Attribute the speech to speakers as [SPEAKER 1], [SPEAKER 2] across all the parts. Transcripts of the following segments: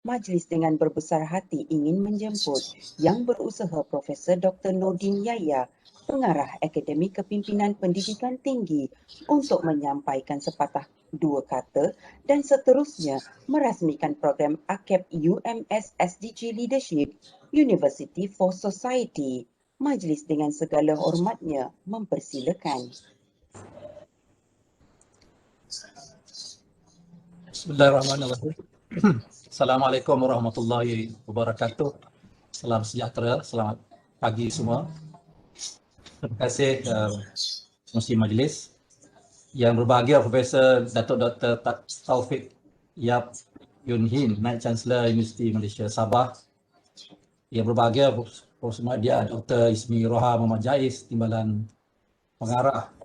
[SPEAKER 1] Majlis dengan berbesar hati ingin menjemput Yang Berusaha Profesor Dr. Nordin Yahya, Pengarah Akademi Kepimpinan Pendidikan Tinggi, untuk menyampaikan sepatah dua kata dan seterusnya merasmikan program AKAP UMS SDG Leadership University for Society. Majlis dengan segala hormatnya mempersilakan.
[SPEAKER 2] Bismillahirrahmanirrahim. Assalamualaikum warahmatullahi wabarakatuh. Salam sejahtera, selamat pagi semua. Terima kasih Pengerusi Majlis. Yang berbahagia Profesor Datuk Dr. Taufik Yap Yun Hin, Naib Chancellor Universiti Malaysia Sabah. Yang berbahagia Profesor Madya Dr. Ismi Roha Muhammad Jais, Timbalan Pengarah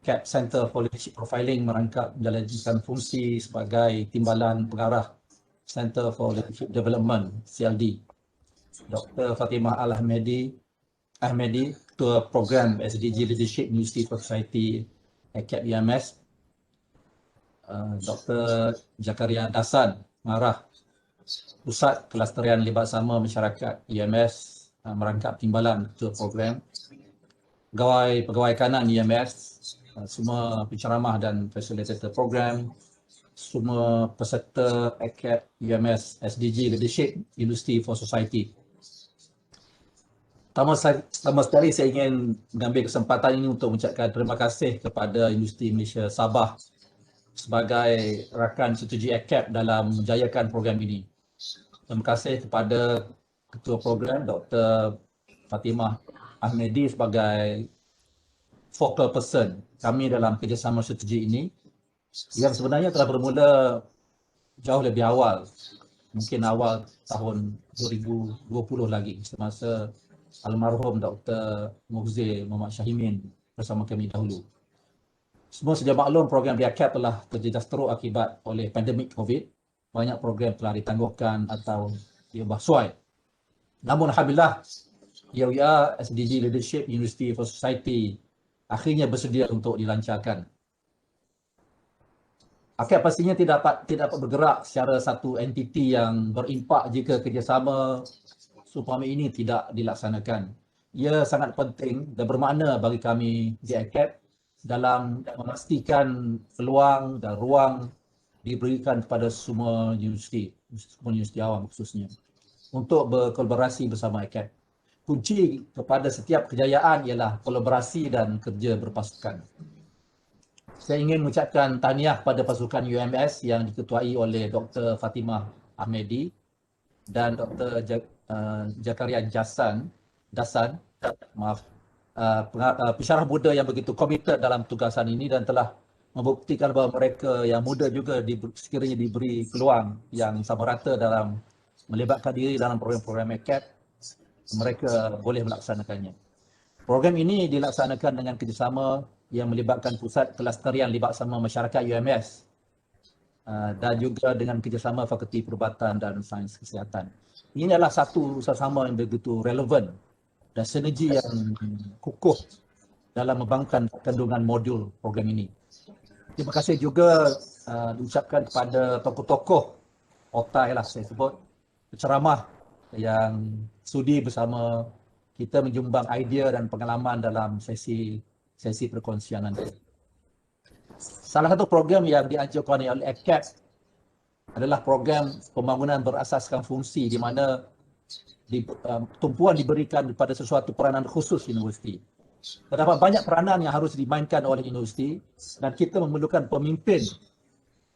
[SPEAKER 2] CAP Center for Leadership Profiling, merangkap menjalankan fungsi sebagai Timbalan Pengarah Center for Leadership Development CLD. Dr. Fatimah Al-Ahmadi, Ketua Program SDG Leadership University for Society CAP UMS. Dr. Zakaria Dasan, Pengarah Pusat Kelestarian Libat Sama Masyarakat UMS, merangkap Timbalan Ketua Program. Pegawai kanan UMS, semua penceramah dan facilitator program, semua peserta ACAP UMS SDG Leadership University for Society. Pertama sekali saya ingin mengambil kesempatan ini untuk mengucapkan terima kasih kepada Universiti Malaysia Sabah sebagai rakan strategi ACAP dalam menjayakan program ini. Terima kasih kepada Ketua Program Dr. Fatimah Ahmadi sebagai focal person kami dalam kerjasama strategi ini yang sebenarnya telah bermula jauh lebih awal, mungkin awal tahun 2020 lagi, semasa almarhum Dr. Muhzir Muhammad Syahimin bersama kami dahulu. Semua sedia maklum program DIACAP telah terjejas teruk akibat oleh pandemik COVID. Banyak program telah ditangguhkan atau diubah suai. Namun alhamdulillah, IAUIA SDG Leadership University for Society akhirnya bersedia untuk dilancarkan. ACAP pastinya tidak dapat bergerak secara satu entiti yang berimpak jika kerjasama seumpama ini tidak dilaksanakan. Ia sangat penting dan bermakna bagi kami di ACAP dalam memastikan peluang dan ruang diberikan kepada semua universiti awam khususnya untuk berkolaborasi bersama ACAP. Kunci kepada setiap kejayaan ialah kolaborasi dan kerja berpasukan. Saya ingin mengucapkan tahniah pada pasukan UMS yang diketuai oleh Dr. Fatimah Ahmadi dan Dr. Zakaria Dasan, pensyarah muda yang begitu komited dalam tugasan ini dan telah membuktikan bahawa mereka yang muda juga sekiranya diberi peluang yang sama rata dalam melibatkan diri dalam program-program ACAP, mereka boleh melaksanakannya. Program ini dilaksanakan dengan kerjasama yang melibatkan Pusat Kelestarian Libat Sama Masyarakat UMS dan juga dengan kerjasama Fakulti Perubatan dan Sains Kesihatan. Ini adalah satu sama yang begitu relevan dan sinergi yang kukuh dalam membangunkan kandungan modul program ini. Terima kasih juga diucapkan kepada tokoh-tokoh otai lah saya sebut, penceramah yang sudi bersama kita menyumbang idea dan pengalaman dalam sesi perkongsian nanti. Salah satu program yang dianjurkan oleh ACAP adalah program pembangunan berasaskan fungsi di mana tumpuan diberikan kepada sesuatu peranan khusus universiti. Terdapat banyak peranan yang harus dimainkan oleh universiti dan kita memerlukan pemimpin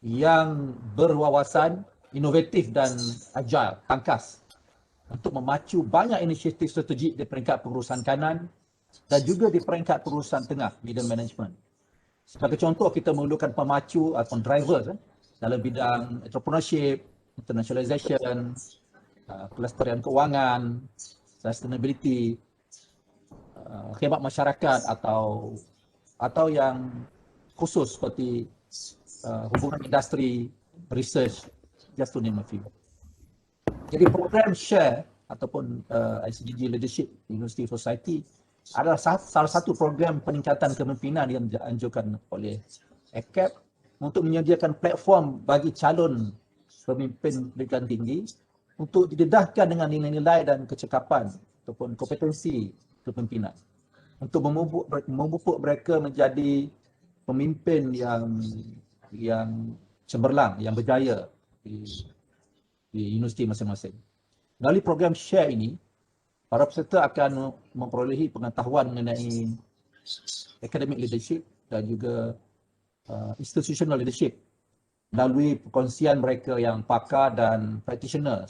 [SPEAKER 2] yang berwawasan, inovatif dan agile, tangkas untuk memacu banyak inisiatif strategik di peringkat pengurusan kanan dan juga di peringkat pengurusan tengah, middle management. Sebagai contoh, kita memerlukan pemacu atau driver dalam bidang entrepreneurship, internationalization, kelestarian keuangan, sustainability, khidmat masyarakat atau yang khusus seperti hubungan industri, research, just to name a few. Jadi program share ataupun SDG Leadership University Society adalah salah satu program peningkatan kepimpinan yang dianjurkan oleh ACAP untuk menyediakan platform bagi calon pemimpin pendidikan tinggi untuk didedahkan dengan nilai-nilai dan kecekapan ataupun kompetensi kepimpinan untuk memupuk mereka menjadi pemimpin yang cemerlang, yang berjaya di universiti masing-masing. Melalui program SHARE ini, para peserta akan memperolehi pengetahuan mengenai academic leadership dan juga institutional leadership melalui perkongsian mereka yang pakar dan practitioner,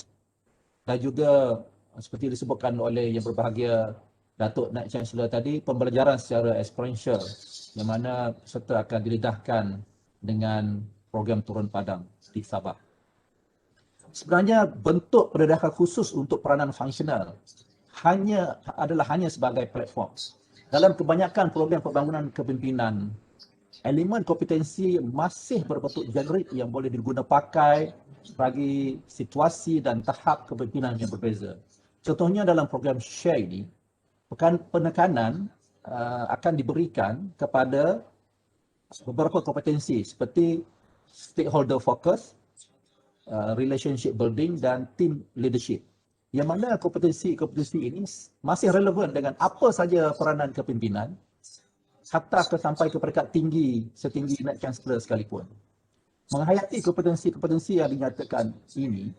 [SPEAKER 2] dan juga seperti disebutkan oleh yang berbahagia Datuk Naib Chancellor tadi, pembelajaran secara experiential yang mana peserta akan didedahkan dengan program turun padang di Sabah. Sebenarnya bentuk pendedahan khusus untuk peranan fungsional hanya sebagai platform. Dalam kebanyakan program pembangunan kepimpinan, elemen kompetensi masih berbentuk generik yang boleh diguna pakai bagi situasi dan tahap kepimpinan yang berbeza. Contohnya dalam program SHARE ini, penekanan akan diberikan kepada beberapa kompetensi seperti stakeholder focus, relationship building dan team leadership. Yang mana kompetensi ini masih relevan dengan apa saja peranan kepimpinan, hatta sampai ke peringkat tinggi setinggi Naib Chancellor sekalipun. Menghayati kompetensi yang dinyatakan ini,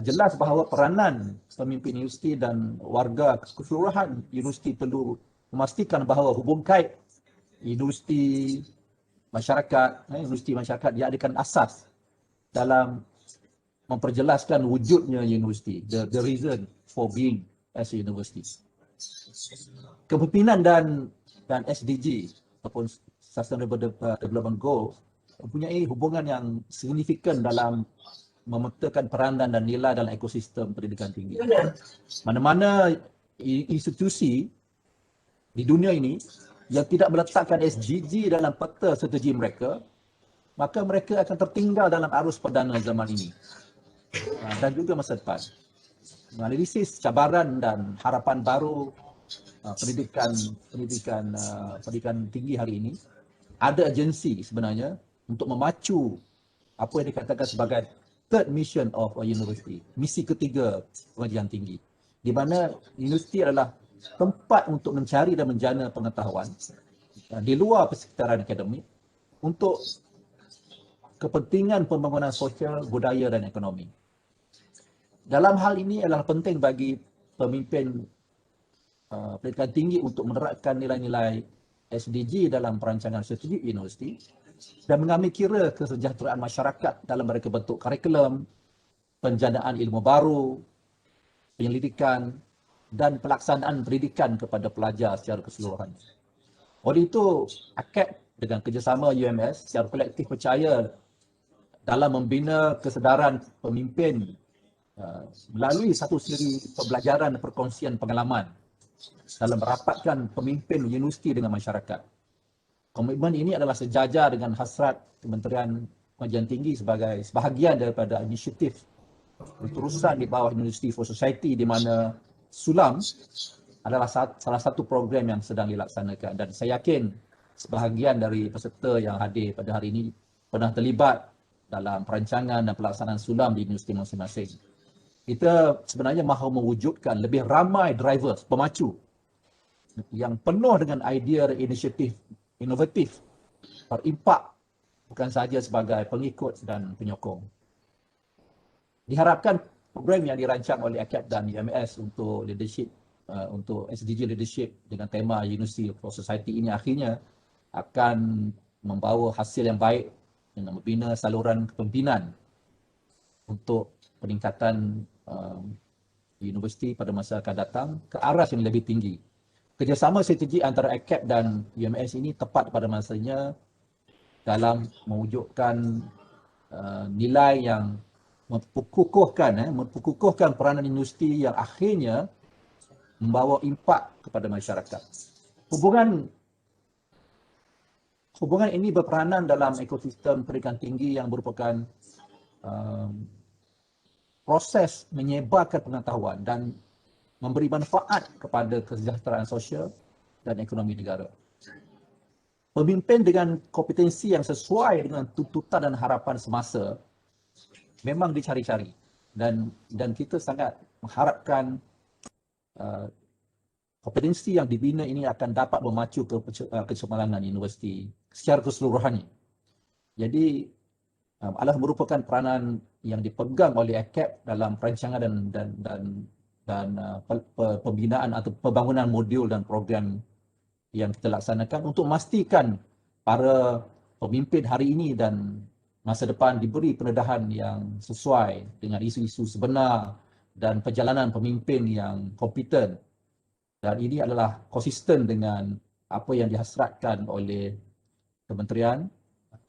[SPEAKER 2] jelas bahawa peranan pemimpin universiti dan warga keseluruhan universiti perlu memastikan bahawa hubung kait universiti masyarakat diadakan asas dalam memperjelaskan wujudnya universiti, the reason for being as a university. Kepimpinan dan SDG ataupun Sustainable Development Goals mempunyai hubungan yang signifikan dalam memetakan peranan dan nilai dalam ekosistem pendidikan tinggi. Mana-mana institusi di dunia ini yang tidak meletakkan SDG dalam peta strategi mereka, maka mereka akan tertinggal dalam arus perdana zaman ini dan juga masa depan. Analisis cabaran dan harapan baru pendidikan tinggi hari ini, ada agensi sebenarnya untuk memacu apa yang dikatakan sebagai third mission of a university, misi ketiga pengajian tinggi, di mana universiti adalah tempat untuk mencari dan menjana pengetahuan di luar persekitaran akademik untuk kepentingan pembangunan sosial, budaya dan ekonomi. Dalam hal ini adalah penting bagi pemimpin pendidikan tinggi untuk menerapkan nilai-nilai SDG dalam perancangan strategi universiti dan mengambil kira kesejahteraan masyarakat dalam mereka bentuk kurikulum, penjanaan ilmu baru, penyelidikan dan pelaksanaan pendidikan kepada pelajar secara keseluruhan. Oleh itu, AKAD dengan kerjasama UMS secara kolektif percaya dalam membina kesedaran pemimpin melalui satu siri pembelajaran dan perkongsian pengalaman dalam merapatkan pemimpin universiti dengan masyarakat. Komitmen ini adalah sejajar dengan hasrat Kementerian Pengajian Tinggi sebagai sebahagian daripada inisiatif berterusan di bawah University for Society, di mana SULAM adalah salah satu program yang sedang dilaksanakan, dan saya yakin sebahagian dari peserta yang hadir pada hari ini pernah terlibat dalam perancangan dan pelaksanaan SULAM di universiti masing-masing. Kita sebenarnya mahu mewujudkan lebih ramai drivers, pemacu yang penuh dengan idea dan inisiatif inovatif, berimpak bukan sahaja sebagai pengikut dan penyokong. Diharapkan program yang dirancang oleh AKAD dan UMS untuk leadership, untuk SDG leadership dengan tema University for Society ini akhirnya akan membawa hasil yang baik dengan membina saluran kepimpinan untuk peningkatan universiti pada masa akan datang ke arah yang lebih tinggi. Kerjasama strategi antara AKAD dan UMS ini tepat pada masanya dalam mewujudkan nilai yang memperkukuhkan peranan universiti yang akhirnya membawa impak kepada masyarakat. Hubungan ini berperanan dalam ekosistem pendidikan tinggi yang merupakan proses menyebarkan pengetahuan dan memberi manfaat kepada kesejahteraan sosial dan ekonomi negara. Pemimpin dengan kompetensi yang sesuai dengan tuntutan dan harapan semasa memang dicari-cari dan kita sangat mengharapkan kompetensi yang dibina ini akan dapat memacu kecemerlangan universiti secara keseluruhannya. Jadi adalah merupakan peranan yang dipegang oleh ACAP dalam perancangan dan pembinaan atau pembangunan modul dan program yang kita laksanakan untuk memastikan para pemimpin hari ini dan masa depan diberi pendedahan yang sesuai dengan isu-isu sebenar dan perjalanan pemimpin yang kompeten. Dan ini adalah konsisten dengan apa yang dihasratkan oleh Kementerian,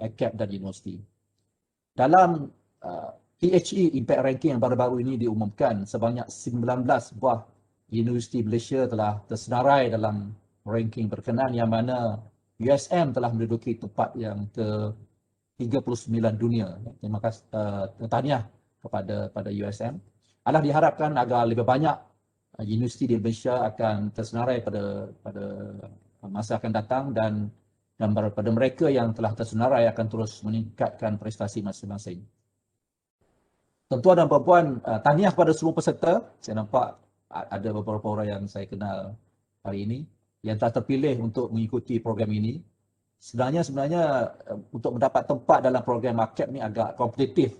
[SPEAKER 2] ACAP dan universiti. Dalam PHE Impact Ranking yang baru-baru ini diumumkan, sebanyak 19 buah universiti Malaysia telah tersenarai dalam ranking berkenaan, yang mana USM telah menduduki tempat yang ke-39 dunia. Terima kasih, tahniah kepada USM. Adalah diharapkan agar lebih banyak universiti di Malaysia akan tersenarai pada masa akan datang, dan pada mereka yang telah tersenarai akan terus meningkatkan prestasi masing-masing. Tuan-tuan dan puan-puan, tahniah kepada semua peserta. Saya nampak ada beberapa orang yang saya kenal hari ini yang telah terpilih untuk mengikuti program ini. Sebenarnya untuk mendapat tempat dalam program ACAP ni agak kompetitif.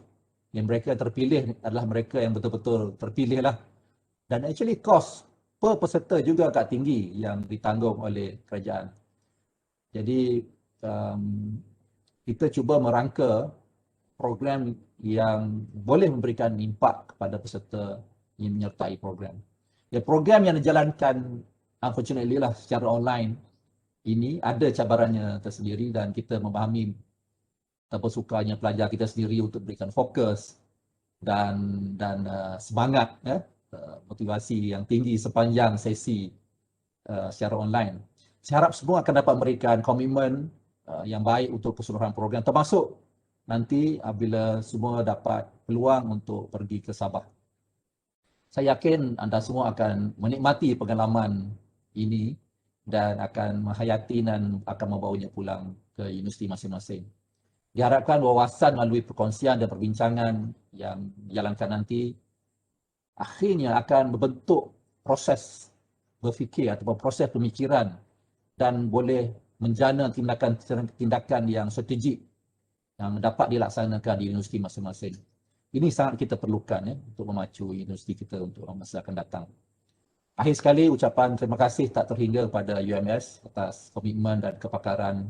[SPEAKER 2] Yang mereka terpilih adalah mereka yang betul-betul terpilih lah. Dan actually cost per peserta juga agak tinggi yang ditanggung oleh kerajaan. Jadi kita cuba merangka program yang boleh memberikan impak kepada peserta yang menyertai program. Ya, program yang dijalankan unfortunately lah secara online ini ada cabarannya tersendiri, dan kita memahami betapa sukanya pelajar kita sendiri untuk berikan fokus dan semangat, motivasi yang tinggi sepanjang sesi secara online. Saya harap semua akan dapat memberikan komitmen yang baik untuk keseluruhan program, termasuk nanti apabila semua dapat peluang untuk pergi ke Sabah. Saya yakin anda semua akan menikmati pengalaman ini dan akan menghayati dan akan membawanya pulang ke universiti masing-masing. Diharapkan wawasan melalui perkongsian dan perbincangan yang dijalankan nanti akhirnya akan membentuk proses berfikir atau proses pemikiran dan boleh menjana tindakan yang strategik yang dapat dilaksanakan di universiti masing-masing. Ini sangat kita perlukan untuk memacu universiti kita untuk masa akan datang. Akhir sekali, ucapan terima kasih tak terhingga kepada UMS atas komitmen dan kepakaran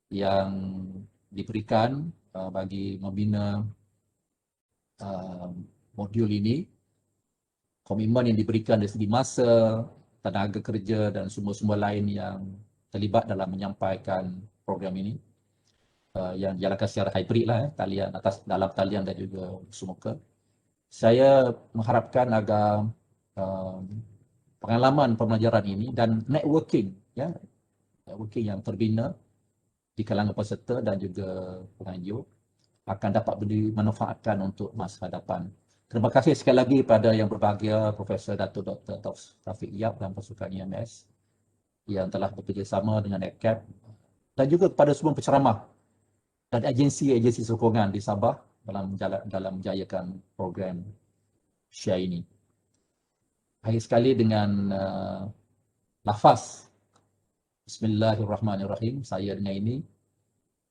[SPEAKER 2] yang diberikan bagi membina modul ini. Komitmen yang diberikan dari segi masa, tenaga kerja dan sumber-sumber lain yang terlibat dalam menyampaikan program ini. Yang dijalankan secara hybrid lah, talian dalam talian dan juga semuka. Saya mengharapkan agar pengalaman pembelajaran ini dan networking yang terbina di kalangan peserta dan juga penganjur akan dapat dimanfaatkan untuk masa hadapan. Terima kasih sekali lagi pada yang berbahagia Profesor Datuk Dr. Taufik Yap dan pasukan UMS yang telah bekerjasama dengan ACAP, dan juga kepada semua penceramah dan agensi-agensi sokongan di Sabah dalam menjayakan program Share ini. Akhir sekali dengan lafaz Bismillahirrahmanirrahim, saya dengan ini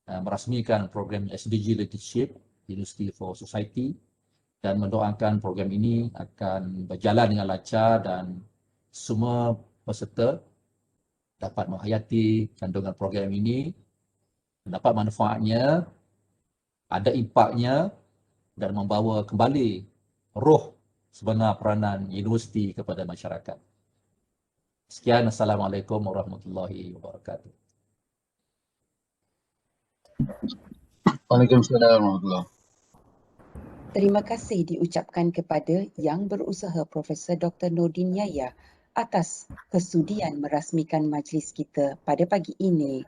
[SPEAKER 2] merasmikan program SDG Leadership University for Society dan mendoakan program ini akan berjalan dengan lancar dan semua peserta dapat menghayati kandungan program ini, mendapat manfaatnya, ada impaknya dan membawa kembali roh sebenar peranan universiti kepada masyarakat. Sekian, Assalamualaikum warahmatullahi wabarakatuh.
[SPEAKER 3] Waalaikumsalam warahmatullahi.
[SPEAKER 1] Terima kasih diucapkan kepada Yang Berusaha Profesor Dr. Nordin Yahya atas kesudian merasmikan majlis kita pada pagi ini.